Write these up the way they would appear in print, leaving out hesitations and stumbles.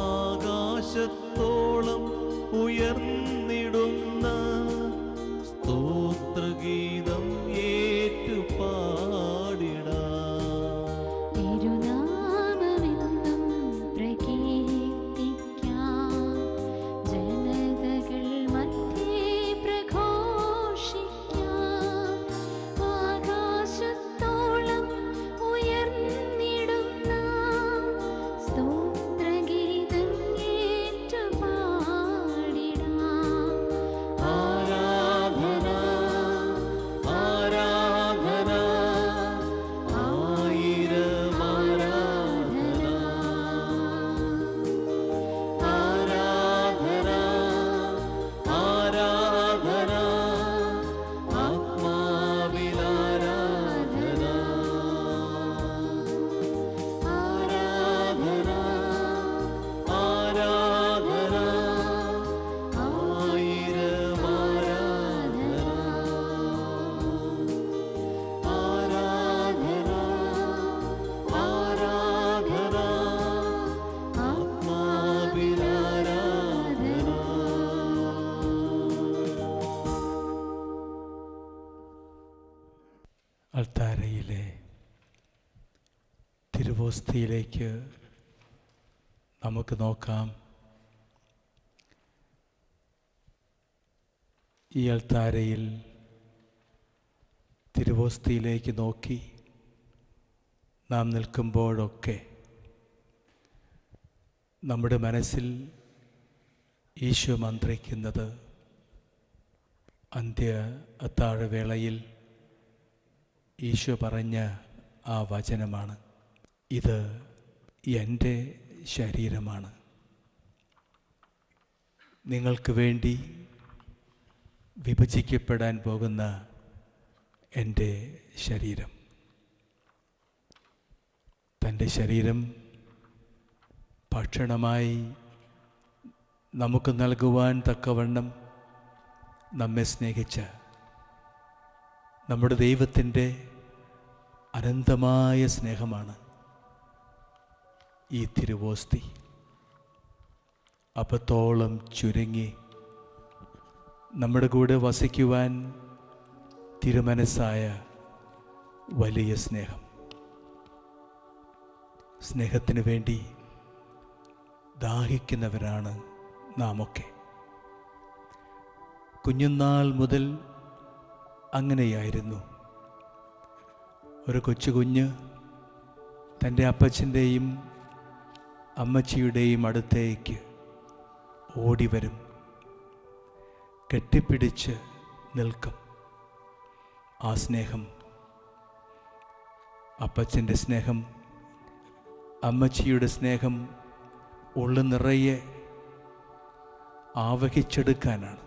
ആകാശത്തോളം ഉയർന്നിടുന്ന സ്തോത്രഗീതം ഏറ്റുപാടിടാം. അൾത്താരയിലെ തിരുവോസ്തിയിലേക്ക് നമുക്ക് നോക്കാം. ഈ അൾത്താരയിൽ തിരുവോസ്തിയിലേക്ക് നോക്കി നാം നിൽക്കുമ്പോഴൊക്കെ നമ്മുടെ മനസ്സിൽ ഈശോ മന്ത്രിക്കുന്നത് അന്ത്യ അത്താഴവേളയിൽ ഈശോ പറഞ്ഞ ആ വചനമാണ്, ഇത് എൻ്റെ ശരീരമാണ്, നിങ്ങൾക്ക് വേണ്ടി വിഭജിക്കപ്പെടാൻ പോകുന്ന എൻ്റെ ശരീരം. തൻ്റെ ശരീരം ഭക്ഷണമായി നമുക്ക് നൽകുവാൻ തക്കവണ്ണം നമ്മെ സ്നേഹിച്ച നമ്മുടെ ദൈവത്തിൻ്റെ അനന്തമായ സ്നേഹമാണ് ഈ തിരുവോസ്തി. അപ്പത്തോളം ചുരുങ്ങി നമ്മുടെ കൂടെ വസിക്കുവാൻ തിരുമനസ്സായ വലിയ സ്നേഹം. സ്നേഹത്തിന് വേണ്ടി ദാഹിക്കുന്നവരാണ് നാമൊക്കെ. കുഞ്ഞുനാൾ മുതൽ അങ്ങനെയായിരുന്നു. ഒരു കൊച്ചുകുഞ്ഞ് തൻ്റെ അപ്പച്ചൻ്റെയും അമ്മച്ചിയുടെയും അടുത്തേക്ക് ഓടിവരും, കെട്ടിപ്പിടിച്ച് നിൽക്കും. ആ സ്നേഹം, അപ്പച്ചൻ്റെ സ്നേഹം, അമ്മച്ചിയുടെ സ്നേഹം ഉള്ളു നിറയെ ആവഹിച്ചെടുക്കാനാണ്.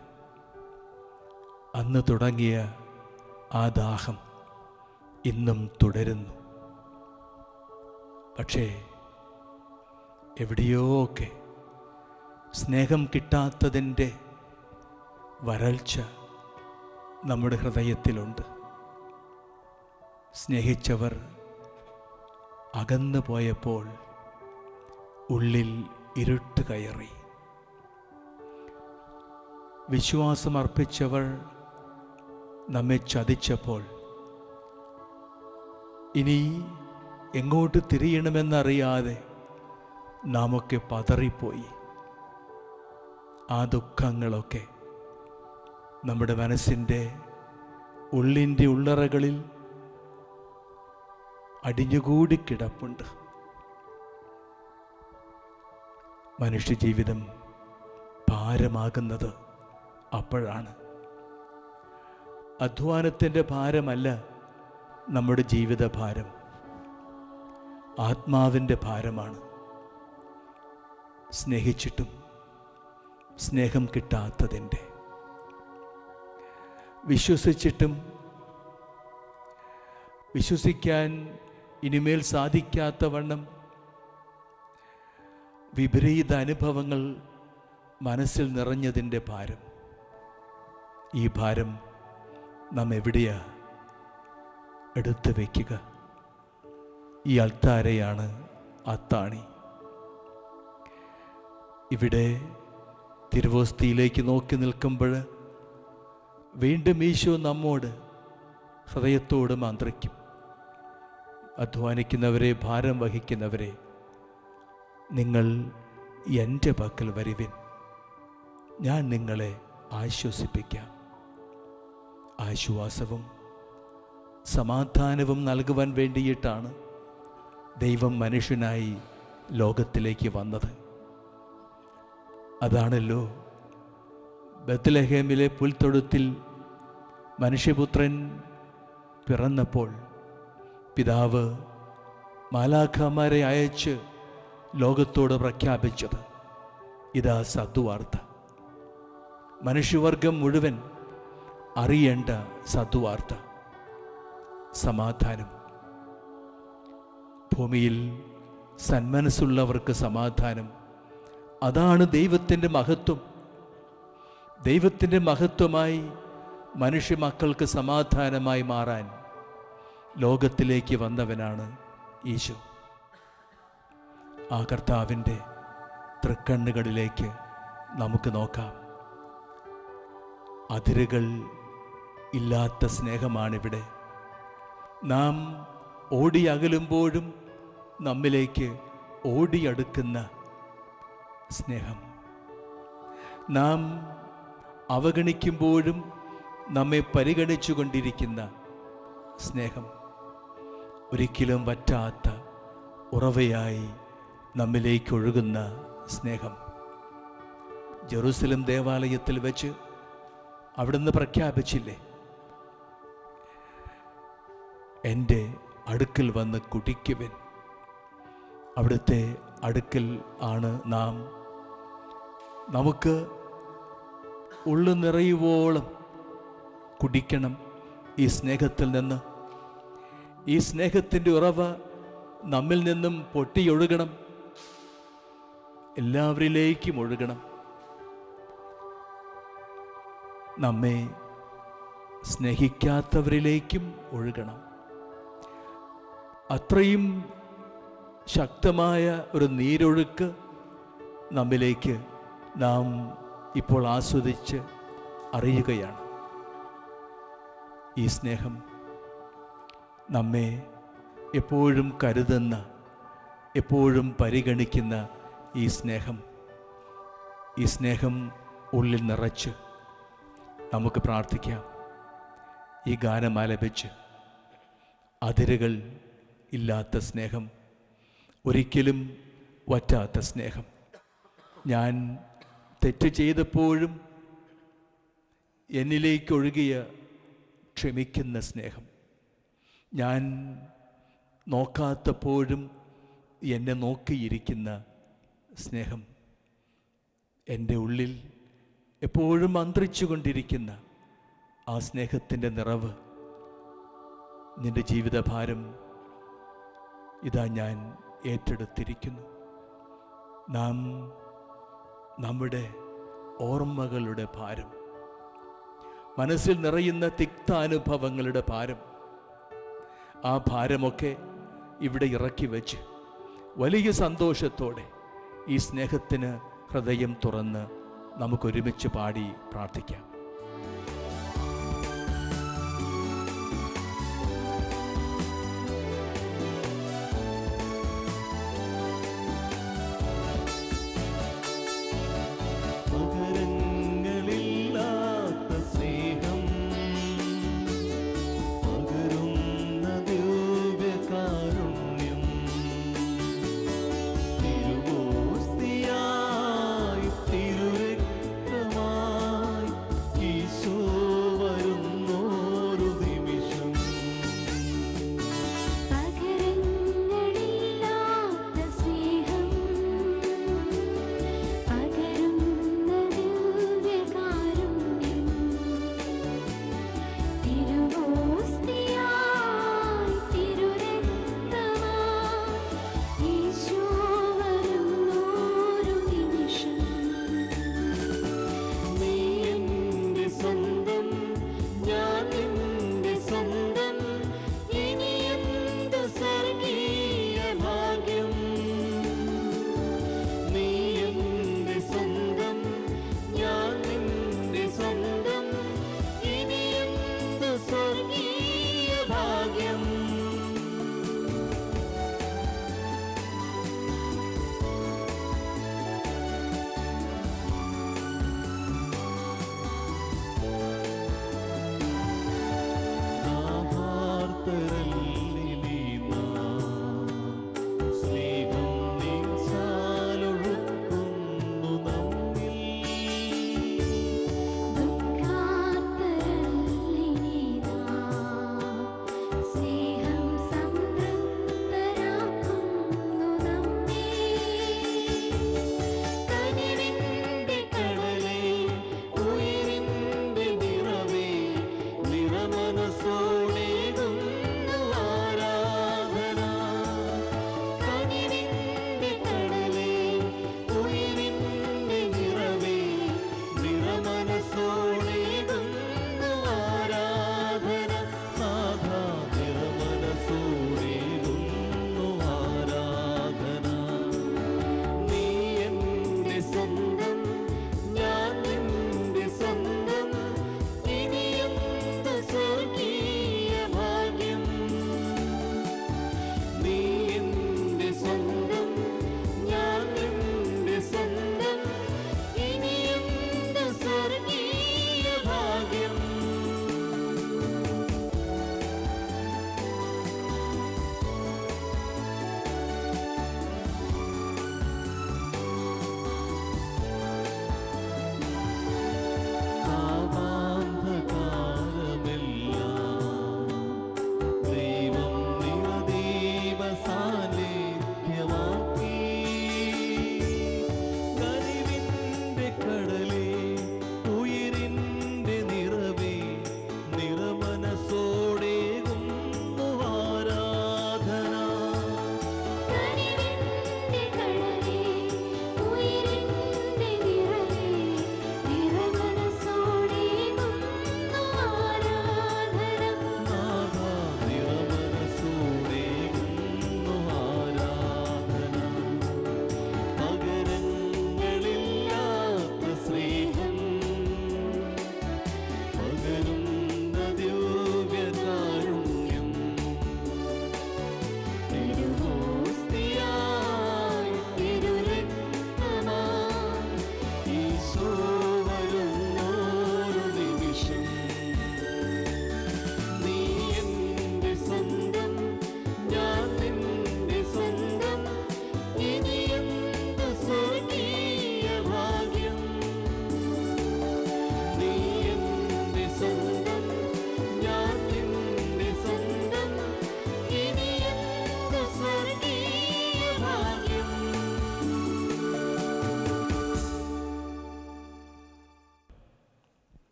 അന്ന് തുടങ്ങിയ ആ ദാഹം ഇന്നും തുടരുന്നു. പക്ഷേ എവിടെയോ ഒക്കെ സ്നേഹം കിട്ടാത്തതിൻ്റെ വരൾച്ച നമ്മുടെ ഹൃദയത്തിലുണ്ട്. സ്നേഹിച്ചവർ അകന്നു പോയപ്പോൾ ഉള്ളിൽ ഇരുട്ട് കയറി. വിശ്വാസമർപ്പിച്ചവർ നമ്മെ ചതിച്ചപ്പോൾ ഇനി എങ്ങോട്ട് തിരിയണമെന്നറിയാതെ നാമൊക്കെ പതറിപ്പോയി. ആ ദുഃഖങ്ങളൊക്കെ നമ്മുടെ മനസ്സിൻ്റെ ഉള്ളിൻ്റെ ഉള്ളറകളിൽ അടിഞ്ഞുകൂടി കിടപ്പുണ്ട്. മനുഷ്യജീവിതം ഭാരമാകുന്നത് അപ്പോഴാണ്. അധ്വാനത്തിൻ്റെ ഭാരമല്ല നമ്മുടെ ജീവിത ഭാരം, ആത്മാവിൻ്റെ ഭാരമാണ്. സ്നേഹിച്ചിട്ടും സ്നേഹം കിട്ടാത്തതിൻ്റെ, വിശ്വസിച്ചിട്ടും വിശ്വസിക്കാൻ ഇനിമേൽ സാധിക്കാത്തവണ്ണം വിപരീത അനുഭവങ്ങൾ മനസ്സിൽ നിറഞ്ഞതിൻ്റെ ഭാരം. ഈ ഭാരം നാം എവിടെയാ എടുത്തു വയ്ക്കുക? ഈ അൾത്താരയാണ് അത്താണി. ഇവിടെ തിരുവോസ്തിയിലേക്ക് നോക്കി നിൽക്കുമ്പോൾ വീണ്ടും ഈശോ നമ്മോട് ഹൃദയത്തോട് മന്ത്രിക്കും. അധ്വാനിക്കുന്നവരെ, ഭാരം വഹിക്കുന്നവരെ, നിങ്ങൾ എൻ്റെ പക്കൽ വരുവിൻ, ഞാൻ നിങ്ങളെ ആശ്വസിപ്പിക്കാം. ആശ്വാസവും സമാധാനവും നൽകുവാൻ വേണ്ടിയിട്ടാണ് ദൈവം മനുഷ്യനായി ലോകത്തിലേക്ക് വന്നത്. അതാണല്ലോ ബത്ലഹേമിലെ പുൽത്തൊഴുത്തിൽ മനുഷ്യപുത്രൻ പിറന്നപ്പോൾ പിതാവ് മാലാഖമാരെ അയച്ച് ലോകത്തോട് പ്രഖ്യാപിച്ചത്. ഇതാ സദ്വാർത്ത, മനുഷ്യവർഗം മുഴുവൻ അറിയേണ്ട സദ്വാർത്ത. സമാധാനം. ഭൂമിയിൽ സന്മനസ്സുള്ളവർക്ക് സമാധാനം. അതാണ് ദൈവത്തിൻ്റെ മഹത്വം. ദൈവത്തിൻ്റെ മഹത്വമായി മനുഷ്യ മക്കൾക്ക് സമാധാനമായി മാറാൻ ലോകത്തിലേക്ക് വന്നവനാണ് ഈശോ. ആ കർത്താവിൻ്റെ തൃക്കണ്ണുകളിലേക്ക് നമുക്ക് നോക്കാം. അതിരുകൾ ഇല്ലാത്ത സ്നേഹമാണിവിടെ. നാം ഓടി അകലുമ്പോഴും നമ്മിലേക്ക് ഓടിയടുക്കുന്ന സ്നേഹം. നാം അവഗണിക്കുമ്പോഴും നമ്മെ പരിഗണിച്ചു കൊണ്ടിരിക്കുന്ന സ്നേഹം. ഒരിക്കലും വറ്റാത്ത ഉറവയായി നമ്മിലേക്ക് ഒഴുകുന്ന സ്നേഹം. ജെറുസലേം ദേവാലയത്തിൽ വെച്ച് അവിടുന്ന് പ്രഖ്യാപിച്ചില്ലേ, എൻ്റെ അടുക്കൽ വന്ന് കുടിക്കുവിൻ. അവിടുത്തെ അടുക്കൽ ആണ് നാം. നമുക്ക് ഉള്ളു നിറയുവോളം കുടിക്കണം ഈ സ്നേഹത്തിൽ നിന്ന്. ഈ സ്നേഹത്തിൻ്റെ ഉറവ നമ്മിൽ നിന്നും പൊട്ടിയൊഴുകണം, എല്ലാവരിലേക്കും ഒഴുകണം. നമ്മെ സ്നേഹിക്കാത്തവരിലേക്കും ഒഴുകണം. അത്രയും ശക്തമായ ഒരു നീരൊഴുക്ക് നമ്മിലേക്ക് നാം ഇപ്പോൾ ആസ്വദിച്ച് അറിയുകയാണ്. ഈ സ്നേഹം നമ്മെ എപ്പോഴും കരുതുന്ന, എപ്പോഴും പരിഗണിക്കുന്ന ഈ സ്നേഹം ഉള്ളിൽ നിറച്ച് നമുക്ക് പ്രാർത്ഥിക്കാം. ഈ ഗാനം ആലപിച്ച്, അതിരുകൾ ഇല്ലാത്ത സ്നേഹം, ഒരിക്കലും വറ്റാത്ത സ്നേഹം. ഞാൻ തെറ്റ് ചെയ്തപ്പോഴും എന്നിലേക്കൊഴുകിയ ക്ഷമിക്കുന്ന സ്നേഹം. ഞാൻ നോക്കാത്തപ്പോഴും എന്നെ നോക്കിയിരിക്കുന്ന സ്നേഹം. എൻ്റെ ഉള്ളിൽ എപ്പോഴും മന്ത്രിച്ചു കൊണ്ടിരിക്കുന്ന ആ സ്നേഹത്തിൻ്റെ നിറവ്. നിൻ്റെ ജീവിതഭാരം ഇതാ ഞാൻ ഏറ്റെടുത്തിരിക്കുന്നു. നാം നമ്മുടെ ഓർമ്മകളുടെ ഭാരം, മനസ്സിൽ നിറയുന്ന തിക്താനുഭവങ്ങളുടെ ഭാരം, ആ ഭാരമൊക്കെ ഇവിടെ ഇറക്കി വച്ച് വലിയ സന്തോഷത്തോടെ ഈ സ്നേഹത്തിന് ഹൃദയം തുറന്ന് നമുക്കൊരുമിച്ച് പാടി പ്രാർത്ഥിക്കാം.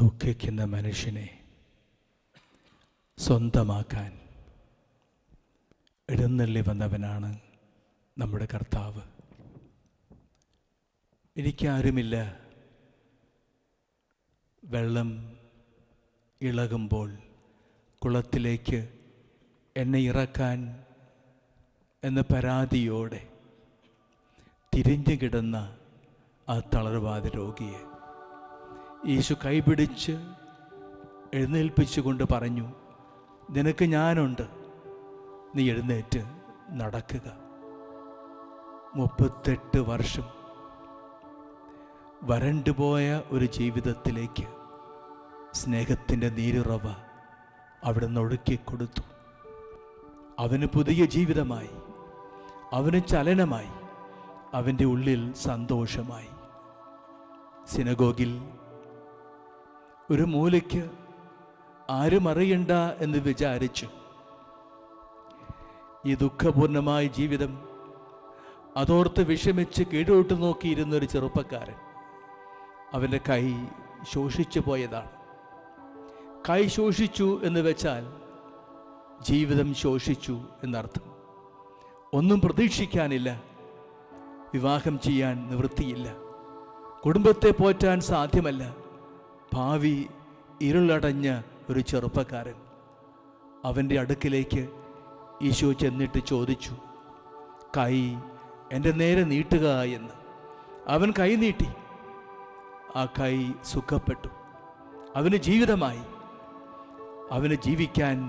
ദുഃഖിക്കുന്ന മനുഷ്യനെ സ്വന്തമാക്കാൻ എഴുന്നള്ളി വന്നവനാണ് നമ്മുടെ കർത്താവ്. എനിക്കാരുമില്ല. വെള്ളം ഇളകുമ്പോൾ കുളത്തിലേക്ക് എന്നെ ഇറക്കാൻ എന്ന പരാതിയോടെ തിരിഞ്ഞു കിടന്ന ആ തളർവാദ രോഗിയെ യേശു കൈപിടിച്ച് എഴുന്നേൽപ്പിച്ചുകൊണ്ട് പറഞ്ഞു, നിനക്ക് ഞാനുണ്ട്, നീ എഴുന്നേറ്റ് നടക്കുക. 38 വർഷം വരണ്ടുപോയ ഒരു ജീവിതത്തിലേക്ക് സ്നേഹത്തിൻ്റെ നീരുറവ അവിടുന്ന് ഒഴുക്കിക്കൊടുത്തു. അവന് പുതിയ ജീവിതമായി, അവന് ചലനമായി, അവൻ്റെ ഉള്ളിൽ സന്തോഷമായി. സിനഗോഗിൽ ഒരു മൂലയ്ക്ക് ആരും അറിയണ്ട എന്ന് വിചാരിച്ചു ഈ ദുഃഖപൂർണമായ ജീവിതം അതോർത്ത് വിഷമിച്ച് കീഴോട്ട് നോക്കിയിരുന്നൊരു ചെറുപ്പക്കാരൻ, അവൻ്റെ കൈ ശോഷിച്ചു പോയതാണ്. കൈ ശോഷിച്ചു എന്ന് വെച്ചാൽ ജീവിതം ശോഷിച്ചു എന്നർത്ഥം. ഒന്നും പ്രതീക്ഷിക്കാനില്ല, വിവാഹം ചെയ്യാൻ നിവൃത്തിയില്ല, കുടുംബത്തെ പോറ്റാൻ സാധ്യമല്ല. ഭാവി ഇരുളടഞ്ഞ ഒരു ചെറുപ്പക്കാരൻ. അവൻ്റെ അടുക്കിലേക്ക് ഈശോ ചെന്നിട്ട് ചോദിച്ചു, കൈ എൻ്റെ നേരെ നീട്ടുക എന്ന്. അവൻ കൈ നീട്ടി. ആ കൈ സുഖപ്പെട്ടു. അവന് ജീവിതമായി, അവന് ജീവിക്കാൻ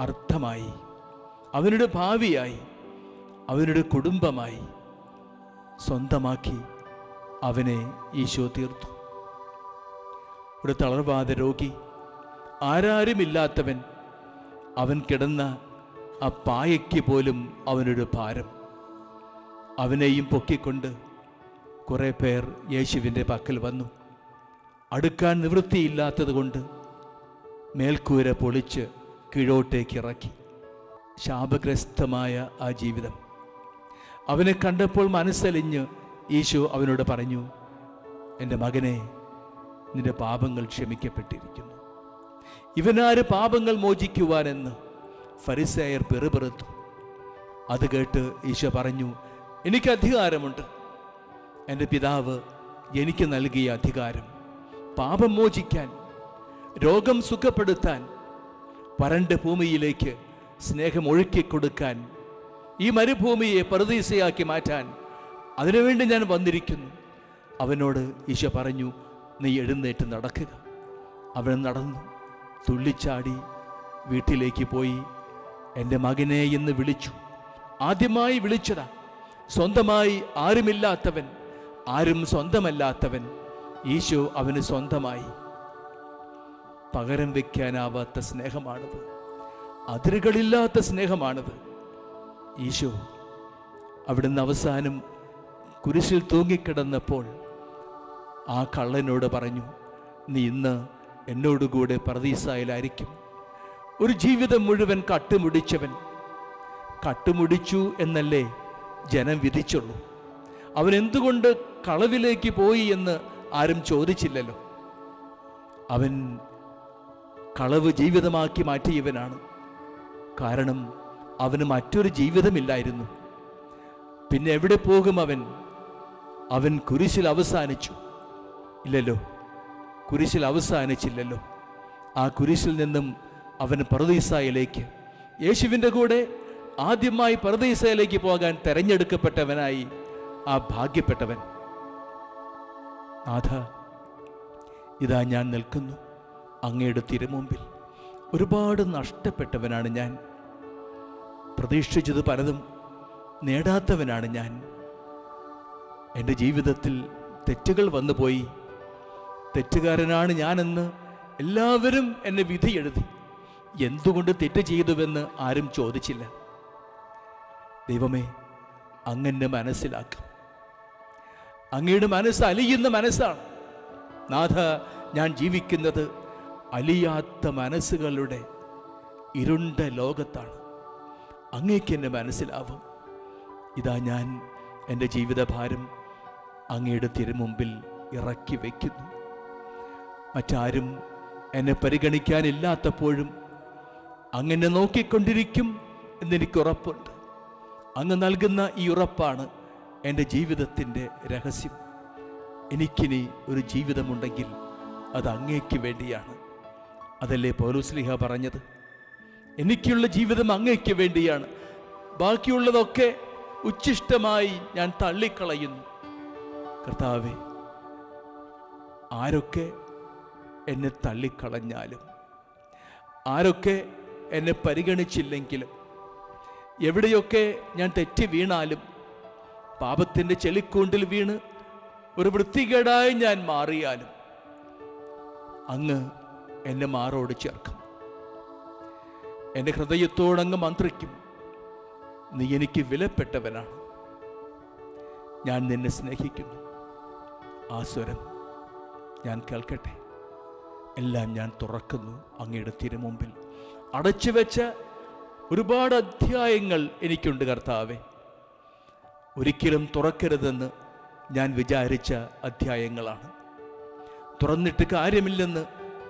അർത്ഥമായി, അവനുടെ ഭാവിയായി, അവനുടെ കുടുംബമായി. സ്വന്തമാക്കി അവനെ ഈശോ തീർത്തു. ഒരു തളർവാദ രോഗി, ആരാരുമില്ലാത്തവൻ, അവൻ കിടന്ന ആ പായയ്ക്ക് പോലും അവനൊരു ഭാരം. അവനെയും പൊക്കിക്കൊണ്ട് കുറേ പേർ യേശുവിൻ്റെ പക്കൽ വന്നു. അടുക്കാൻ നിവൃത്തിയില്ലാത്തത് കൊണ്ട് മേൽക്കൂര പൊളിച്ച് കീഴോട്ടേക്ക് ഇറക്കി. ശാപഗ്രസ്തമായ ആ ജീവിതം അവനെ കണ്ടപ്പോൾ മനസ്സലിഞ്ഞ് ഈശോ അവനോട് പറഞ്ഞു, എൻ്റെ മകനെ, നിന്റെ പാപങ്ങൾ ക്ഷമിക്കപ്പെട്ടിരിക്കുന്നു. ഇവനാര് പാപങ്ങൾ മോചിക്കുവാനെന്ന് ഫരിസേയർ പെറുപെറുത്തു. അത് കേട്ട് ഈശോ പറഞ്ഞു, എനിക്ക് അധികാരമുണ്ട്. എൻ്റെ പിതാവ് എനിക്ക് നൽകിയ അധികാരം പാപം മോചിക്കാൻ, രോഗം സുഖപ്പെടുത്താൻ, വരണ്ട ഭൂമിയിലേക്ക് സ്നേഹം ഒഴുക്കിക്കൊടുക്കാൻ, ഈ മരുഭൂമിയെ പറുദീസയാക്കി മാറ്റാൻ, അതിനുവേണ്ടി ഞാൻ വന്നിരിക്കുന്നു. അവനോട് ഈശോ പറഞ്ഞു, നീ എഴുന്നേറ്റ് നടക്കുക. അവൻ നടന്നു, തുള്ളിച്ചാടി വീട്ടിലേക്ക് പോയി എൻ്റെ മകനെ എന്ന് വിളിച്ചു. ആദ്യമായി വിളിച്ചതാ. സ്വന്തമായി ആരുമില്ലാത്തവൻ, ആരും സ്വന്തമല്ലാത്തവൻ, ഈശോ അവന് സ്വന്തമായി. പകരം വയ്ക്കാനാവാത്ത സ്നേഹമാണത്, അതിരുകളില്ലാത്ത സ്നേഹമാണത്. ഈശോ അവിടുന്ന് അവസാനം കുരിശിൽ തൂങ്ങിക്കിടന്നപ്പോൾ ആ കള്ളനോട് പറഞ്ഞു, നീ ഇന്ന് എന്നോടുകൂടെ പറുദീസായിലായിരിക്കും. ഒരു ജീവിതം മുഴുവൻ കട്ടുമുടിച്ചവൻ, കട്ടുമുടിച്ചു എന്നല്ലേ ജനം വിധിച്ചുള്ളൂ. അവൻ എന്തുകൊണ്ട് കളവിലേക്ക് പോയി എന്ന് ആരും ചോദിച്ചില്ലല്ലോ. അവൻ കളവ് ജീവിതമാക്കി മാറ്റിയവനാണ്. കാരണം അവന് മറ്റൊരു ജീവിതമില്ലായിരുന്നു. പിന്നെ എവിടെ പോകും അവൻ? അവൻ കുരിശിൽ അവസാനിച്ചു ഇല്ലല്ലോ, കുരിശിൽ അവസാനിച്ചില്ലല്ലോ. ആ കുരിശിൽ നിന്നും അവൻ പറുദീസായിലേക്ക്, യേശുവിൻ്റെ കൂടെ ആദ്യമായി പറുദീസയിലേക്ക് പോകാൻ തെരഞ്ഞെടുക്കപ്പെട്ടവനായി ആ ഭാഗ്യപ്പെട്ടവൻ. നാഥ, ഇതാ ഞാൻ നിൽക്കുന്നു അങ്ങയുടെ തിരുമുമ്പിൽ. ഒരുപാട് നഷ്ടപ്പെട്ടവനാണ് ഞാൻ. പ്രതീക്ഷിച്ചത് പലതും നേടാത്തവനാണ് ഞാൻ. എൻ്റെ ജീവിതത്തിൽ തെറ്റുകൾ വന്നുപോയി. തെറ്റുകാരനാണ് ഞാനെന്ന് എല്ലാവരും എന്നെ വിധി എഴുതി. എന്തുകൊണ്ട് തെറ്റ് ചെയ്തുവെന്ന് ആരും ചോദിച്ചില്ല. ദൈവമേ, അങ്ങെന്നെ മനസ്സിലാക്കും. അങ്ങയുടെ മനസ്സ് അലിയുന്ന മനസ്സാണ്. നാഥ, ഞാൻ ജീവിക്കുന്നത് അലിയാത്ത മനസ്സുകളുടെ ഇരുണ്ട ലോകത്താണ്. അങ്ങേക്ക് എന്നെ മനസ്സിലാവും. ഇതാ ഞാൻ എൻ്റെ ജീവിതഭാരം അങ്ങയുടെ തിരുമുമ്പിൽ ഇറക്കി വയ്ക്കുന്നു. മറ്റാരും എന്നെ പരിഗണിക്കാനില്ലാത്തപ്പോഴും അങ്ങനെ നോക്കിക്കൊണ്ടിരിക്കും എന്നെനിക്ക് ഉറപ്പുണ്ട്. അങ്ങ് നൽകുന്ന ഈ ഉറപ്പാണ് എൻ്റെ ജീവിതത്തിൻ്റെ രഹസ്യം. എനിക്കിനി ഒരു ജീവിതമുണ്ടെങ്കിൽ അത് അങ്ങേക്ക് വേണ്ടിയാണ്. അതല്ലേ പൗലോസ്ലീഹ പറഞ്ഞത്, എനിക്കുള്ള ജീവിതം അങ്ങേക്ക് വേണ്ടിയാണ്, ബാക്കിയുള്ളതൊക്കെ ഉച്ഛിഷ്ടമായി ഞാൻ തള്ളിക്കളയുന്നു. കർത്താവേ, ആരൊക്കെ എന്നെ തള്ളിക്കളഞ്ഞാലും, ആരൊക്കെ എന്നെ പരിഗണിച്ചില്ലെങ്കിലും, എവിടെയൊക്കെ ഞാൻ തെറ്റി വീണാലും, പാപത്തിൻ്റെ ചെളിക്കൂണ്ടിൽ വീണ് ഒരു വൃത്തികേടായി ഞാൻ മാറിയാലും, അങ്ങ് എന്നെ മാറോട് ചേർക്കും. എൻ്റെ ഹൃദയത്തോടങ്ങ് മന്ത്രിക്കും, നീ എനിക്ക് വിലപ്പെട്ടവനാണ്, ഞാൻ നിന്നെ സ്നേഹിക്കുന്നു. ആ സ്വരം ഞാൻ കേൾക്കട്ടെ. എല്ലാം ഞാൻ തുറക്കുന്നു അങ്ങയുടെ തിരുമുമ്പിൽ. അടച്ചു വെച്ച ഒരുപാട് അധ്യായങ്ങൾ എനിക്കുണ്ട് കർത്താവേ. ഒരിക്കലും തുറക്കരുതെന്ന് ഞാൻ വിചാരിച്ച അധ്യായങ്ങളാണ്. തുറന്നിട്ട് കാര്യമില്ലെന്ന്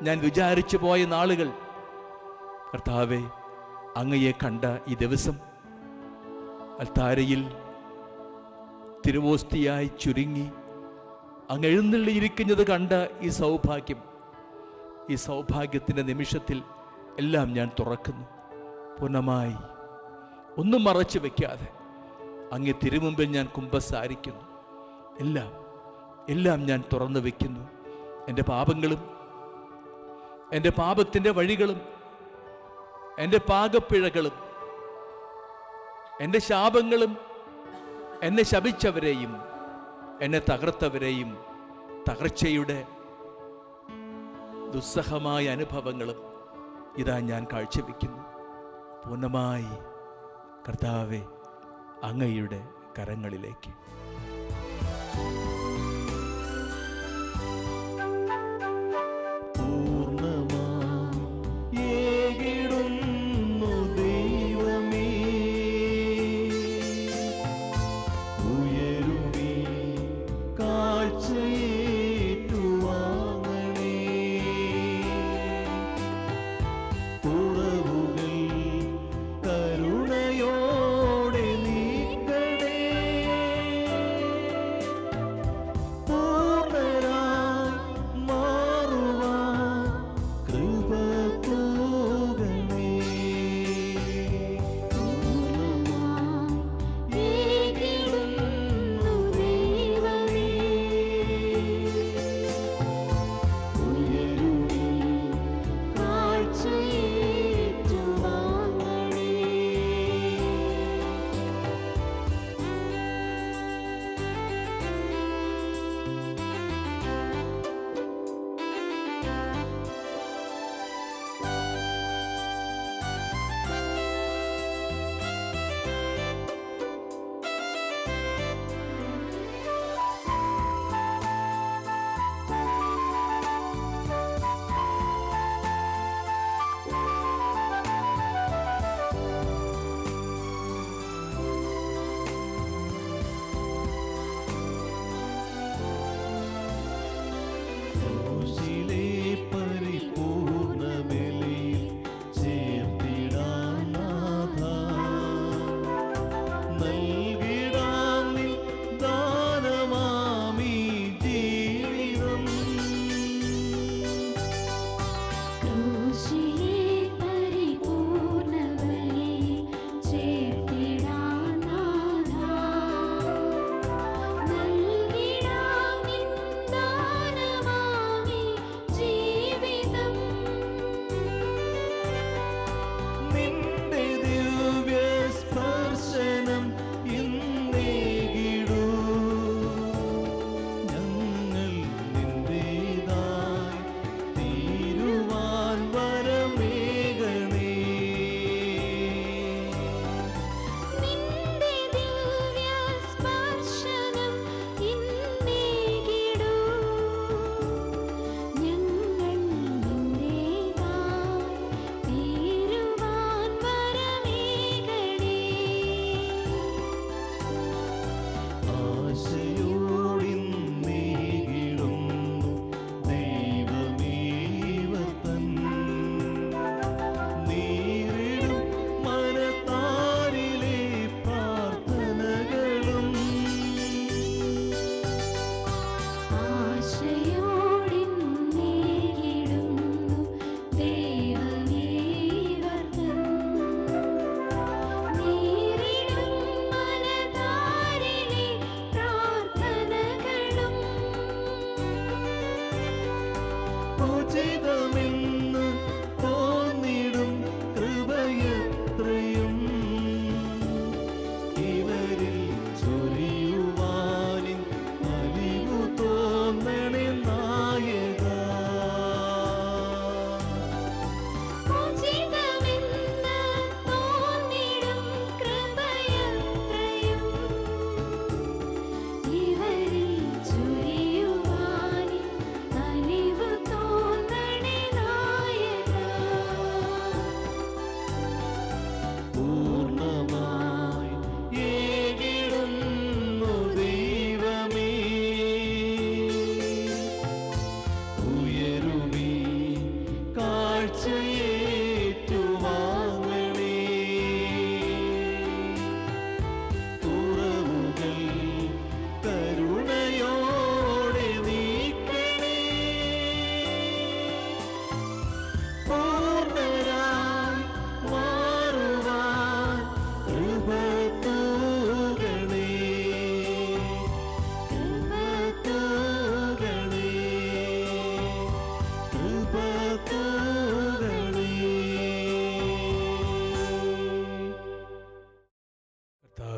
ഞാൻ വിചാരിച്ചു പോയ നാളുകൾ. കർത്താവേ, അങ്ങയെ കണ്ട ഈ ദിവസം അൽത്താരയിൽ തിരുവോസ്തിയായി ചുരുങ്ങി അങ്ങ് എഴുന്നള്ളിയിരിക്കുന്നത് കണ്ട ഈ സൗഭാഗ്യം, ഈ സൗഭാഗ്യത്തിൻ്റെ നിമിഷത്തിൽ എല്ലാം ഞാൻ തുറക്കുന്നു. പൂർണ്ണമായി ഒന്നും മറച്ചു വയ്ക്കാതെ അങ്ങേ തിരുമുമ്പിൽ ഞാൻ കുമ്പസാരിക്കുന്നു. എല്ലാം ഞാൻ തുറന്നു വയ്ക്കുന്നു. എൻ്റെ പാപങ്ങളും എൻ്റെ പാപത്തിൻ്റെ വഴികളും എൻ്റെ പാകപ്പിഴകളും എൻ്റെ ശാപങ്ങളും എന്നെ ശപിച്ചവരെയും എന്നെ തകർത്തവരെയും തകർച്ചയുടെ ദുസ്സഹമായ അനുഭവങ്ങളും ഇതാ ഞാൻ കാഴ്ചവെക്കുന്നു. പൂർണ്ണമായി കർത്താവേ, അങ്ങയുടെ കരങ്ങളിലേക്ക്. ജീ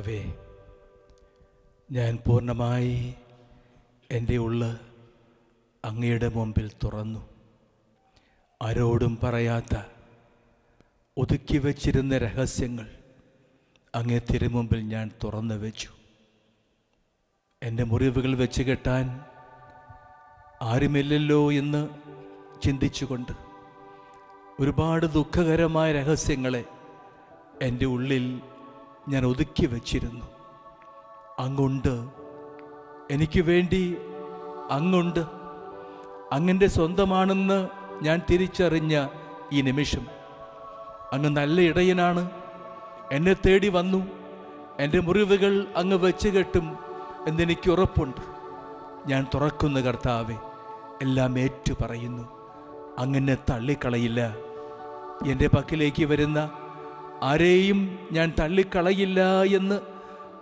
കർത്താവേ, ഞാൻ പൂർണ്ണമായി എൻ്റെ ഉള്ള് അങ്ങയുടെ മുമ്പിൽ തുറന്നു. ആരോടും പറയാത്ത ഒതുക്കി വച്ചിരുന്ന രഹസ്യങ്ങൾ അങ്ങേ തിരുമുമ്പിൽ ഞാൻ തുറന്നു വെച്ചു. എൻ്റെ മുറിവുകൾ വെച്ച് കെട്ടാൻ ആരുമില്ലല്ലോ എന്ന് ചിന്തിച്ചുകൊണ്ട് ഒരുപാട് ദുഃഖകരമായ രഹസ്യങ്ങളെ എൻ്റെ ഉള്ളിൽ ഞാൻ ഒതുക്കി വച്ചിരുന്നു. അങ്ങുണ്ട്, എനിക്ക് വേണ്ടി അങ്ങുണ്ട്. അങ്ങൻ്റെ സ്വന്തമാണെന്ന് ഞാൻ തിരിച്ചറിഞ്ഞ ഈ നിമിഷം അങ്ങ് നല്ല ഇടയനാണ്. എന്നെ തേടി വന്നു. എൻ്റെ മുറിവുകൾ അങ്ങ് വെച്ച് കെട്ടും എന്നെനിക്ക് ഉറപ്പുണ്ട്. ഞാൻ തുറക്കുന്ന കർത്താവെ, എല്ലാം ഏറ്റു പറയുന്നു. അങ്ങനെ തള്ളിക്കളയില്ല. എൻ്റെ പക്കലേക്ക് വരുന്ന ആരെയും ഞാൻ തള്ളിക്കളയില്ല എന്ന്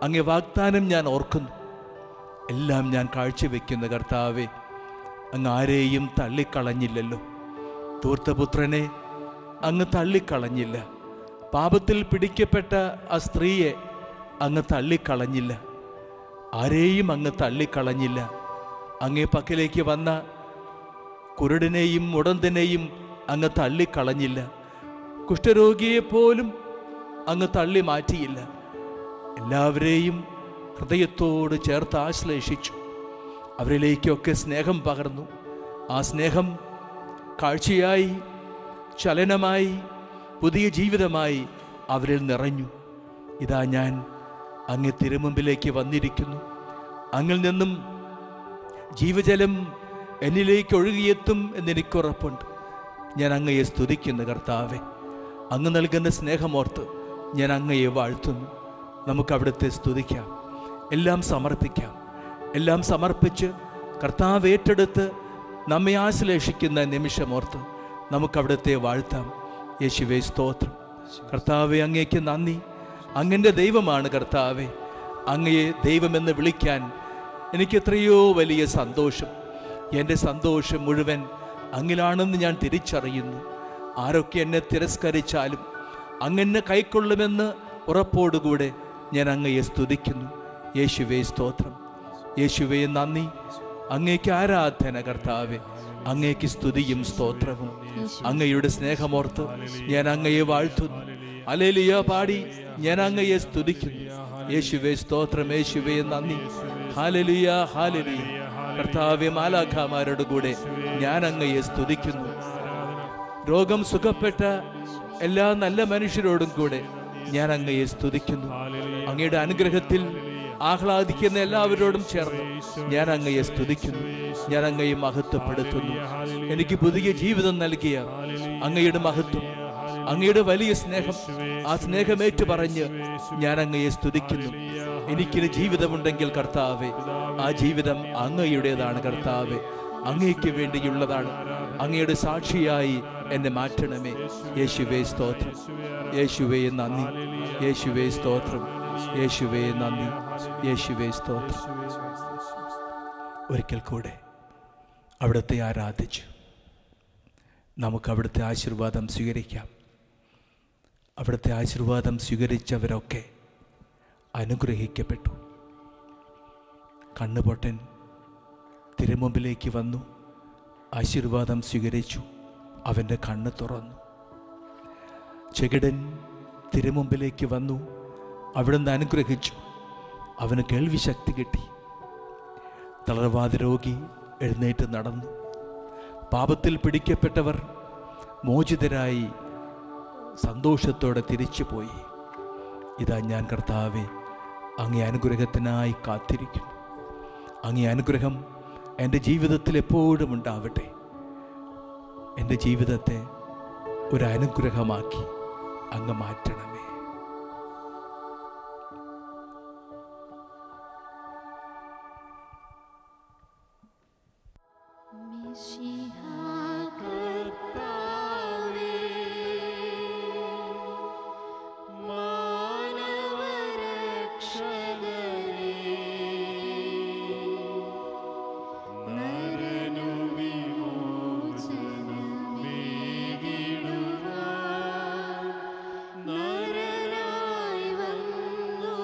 അങ്ങേ വാഗ്ദാനം ഞാൻ ഓർക്കുന്നു. എല്ലാം ഞാൻ കാഴ്ചവെക്കുന്ന കർത്താവെ, അങ്ങ് ആരെയും തള്ളിക്കളഞ്ഞില്ലല്ലോ. ധൂർത്തപുത്രനെ അങ്ങ് തള്ളിക്കളഞ്ഞില്ല. പാപത്തിൽ പിടിക്കപ്പെട്ട ആ സ്ത്രീയെ അങ്ങ് തള്ളിക്കളഞ്ഞില്ല. ആരെയും അങ്ങ് തള്ളിക്കളഞ്ഞില്ല. അങ്ങേ പക്കലേക്ക് വന്ന കുരുടനെയും മുടന്തനെയും അങ്ങ് തള്ളിക്കളഞ്ഞില്ല. കുഷ്ഠരോഗിയെപ്പോലും അങ്ങ് തള്ളി മാറ്റിയില്ല. എല്ലാവരെയും ഹൃദയത്തോട് ചേർത്ത് ആശ്ലേഷിച്ചു. അവരിലേക്കൊക്കെ സ്നേഹം പകർന്നു. ആ സ്നേഹം കാഴ്ചയായി, ചലനമായി, പുതിയ ജീവിതമായി അവരിൽ നിറഞ്ഞു. ഇതാ ഞാൻ അങ്ങേ തിരുമുമ്പിലേക്ക് വന്നിരിക്കുന്നു. അങ്ങിൽ നിന്നും ജീവജലം എന്നിലേക്ക് ഒഴുകിയെത്തും എന്നെനിക്കുറപ്പുണ്ട്. ഞാൻ അങ്ങയെ സ്തുതിക്കുന്നു കർത്താവെ. അങ്ങ് നൽകുന്ന സ്നേഹമോർത്ത് ഞാൻ അങ്ങയെ വാഴ്ത്തുന്നു. നമുക്ക് അവിടുത്തെ സ്തുതിക്കാം, എല്ലാം സമർപ്പിക്കാം. എല്ലാം സമർപ്പിച്ച് കർത്താവ് ഏറ്റെടുത്ത് നമ്മെ ആശ്ലേഷിക്കുന്ന നിമിഷമോർത്ത് നമുക്കവിടുത്തെ വാഴ്ത്താം. യേശുവേ സ്തോത്രം. കർത്താവെ, അങ്ങേക്ക് നന്ദി. അങ്ങൻ്റെ ദൈവമാണ് കർത്താവെ. അങ്ങയെ ദൈവമെന്ന് വിളിക്കാൻ എനിക്ക് എത്രയോ വലിയ സന്തോഷം. എൻ്റെ സന്തോഷം മുഴുവൻ അങ്ങിലാണെന്ന് ഞാൻ തിരിച്ചറിയുന്നു. ആരൊക്കെ എന്നെ തിരസ്കരിച്ചാലും അങ്ങനെ കൈക്കൊള്ളുമെന്ന് ഉറപ്പോടുകൂടെ ഞാൻ അങ്ങയെ സ്തുതിക്കുന്നു. യേശുവേ സ്തോത്രം. യേശുവേ നന്ദി. അങ്ങേക്ക് ആരാധന കർത്താവെ. അങ്ങേക്ക് സ്തുതിയും സ്തോത്രവും. അങ്ങയുടെ സ്നേഹമോർത്ത് ഞാൻ അങ്ങയെ വാഴ്ത്തുന്നു. ഹല്ലേലൂയ പാടി ഞാൻ അങ്ങയെ സ്തുതിക്കുന്നു. യേശുവേ സ്തോത്രം. യേശുവേ നന്ദി. Hallelujah, hallelujah. കർത്താവെ, മാലാഖമാരുടെ കൂടെ ഞാൻ അങ്ങയെ സ്തുതിക്കുന്നു. രോഗം സുഖപ്പെട്ട എല്ലാ നല്ല മനുഷ്യരോടും കൂടെ ഞാൻ അങ്ങയെ സ്തുതിക്കുന്നു. അങ്ങയുടെ അനുഗ്രഹത്തിൽ ആഹ്ലാദിക്കുന്ന എല്ലാവരോടും ചേർന്ന് ഞാൻ അങ്ങയെ സ്തുതിക്കുന്നു. ഞാൻ അങ്ങയെ മഹത്വപ്പെടുത്തുന്നു. എനിക്ക് പുതിയ ജീവിതം നൽകിയ അങ്ങയുടെ മഹത്വം, അങ്ങയുടെ വലിയ സ്നേഹം, ആ സ്നേഹമേറ്റു പറഞ്ഞ് ഞാൻ അങ്ങയെ സ്തുതിക്കുന്നു. എനിക്കൊരു ജീവിതമുണ്ടെങ്കിൽ കർത്താവെ, ആ ജീവിതം അങ്ങയുടേതാണ് കർത്താവെ. അങ്ങയ്ക്ക് വേണ്ടിയുള്ളതാണ്. അങ്ങയുടെ സാക്ഷിയായി എന്നെ മാറ്റണമേ. യേശുവേ സ്തോത്രം. യേശുവേ നന്ദി. യേശുവേ സ്തോത്രം. യേശുവേ നന്ദി. യേശുവേ സ്തോത്രം. ഒരിക്കൽ കൂടെ അവിടുത്തെ ആരാധിച്ചു നമുക്ക് അവിടുത്തെ ആശീർവാദം സ്വീകരിക്കാം. അവിടുത്തെ ആശീർവാദം സ്വീകരിച്ചവരൊക്കെ അനുഗ്രഹിക്കപ്പെട്ടു. കണ്ണുപൊട്ടൻ തിരുമുമ്പിലേക്ക് വന്നു, ആശീർവാദം സ്വീകരിച്ചു, അവൻ്റെ കണ്ണ് തുറന്നു. ചെകിടൻ തിരുമുമ്പിലേക്ക് വന്നു, അവിടുന്ന് അനുഗ്രഹിച്ചു, അവന് കേൾവി ശക്തി കിട്ടി. തളർവാദ രോഗി എഴുന്നേറ്റ് നടന്നു. പാപത്തിൽ പിടിക്കപ്പെട്ടവർ മോചിതരായി സന്തോഷത്തോടെ തിരിച്ചുപോയി. ഇതാ ഞാൻ കർത്താവെ അങ്ങേ അനുഗ്രഹത്തിനായി കാത്തിരിക്കുന്നു. അങ്ങേ അനുഗ്രഹം എൻ്റെ ജീവിതത്തിൽ എപ്പോഴും ഉണ്ടാവട്ടെ. എൻ്റെ ജീവിതത്തെ ഒരു അനുഗ്രഹമാക്കി അങ്ങ് മാറ്റണമേ. നരനായി വന്നു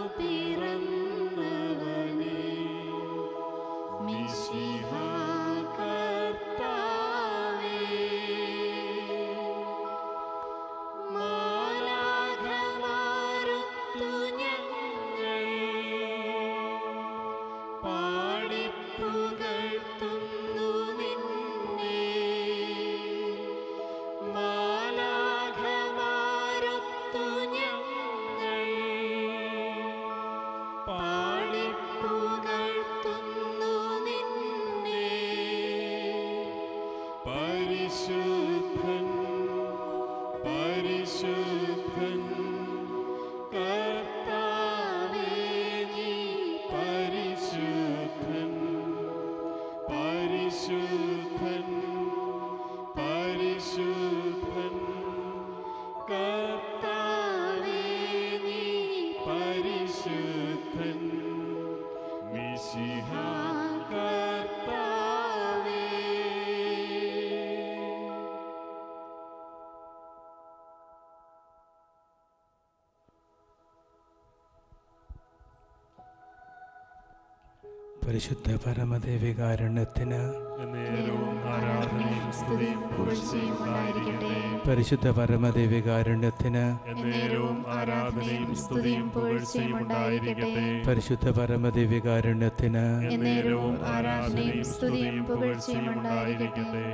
പരിശുദ്ധൻ മിശിഹാ കർത്താവേ. പരിശുദ്ധ പരമദേവികാരുണ്യത്തിന് എന്നേരവും ആരാധനയും സ്തുതിയും പുകഴ്ചയും ഉണ്ടായിരിക്കട്ടെ. പരിശുദ്ധ പരമദേവികാരുണ്യത്തിന് എന്നേരവും ആരാധനയും സ്തുതിയും പുകഴ്ചയും ഉണ്ടായിരിക്കട്ടെ. പരിശുദ്ധ പരമദേവികാരുണ്യത്തിന് എന്നേരവും ആരാധനയും സ്തുതിയും പുകഴ്ചയും ഉണ്ടായിരിക്കട്ടെ.